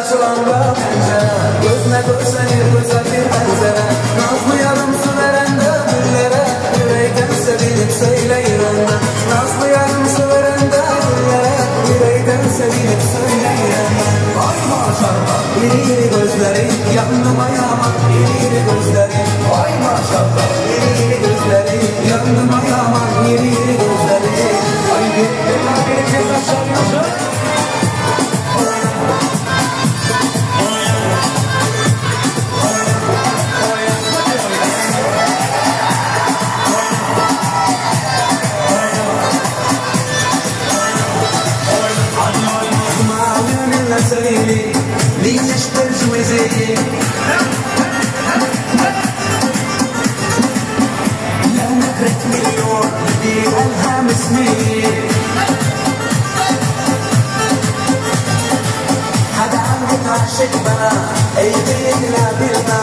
açılanda pencere, gözüne görsen güzel bir benzere. Nazlı yarım su verende güllere, yüreğden sevinip söyleyirende. Nazlı yarım su verende güllere, yüreğden sevinip söyleyirende. Ay maşallah, iri iri gözleri, yandım ayağıma, iri iri gözleri. Ay maşallah, iri iri gözleri, yandım ayağıma, iri iri gözleri. Ay bir kez aşağı yaşa. Liegst du mir sehen? لو نكرت مليون بدي ألهم اسمي حدا عم يتعشق بنا أيدينا بالنا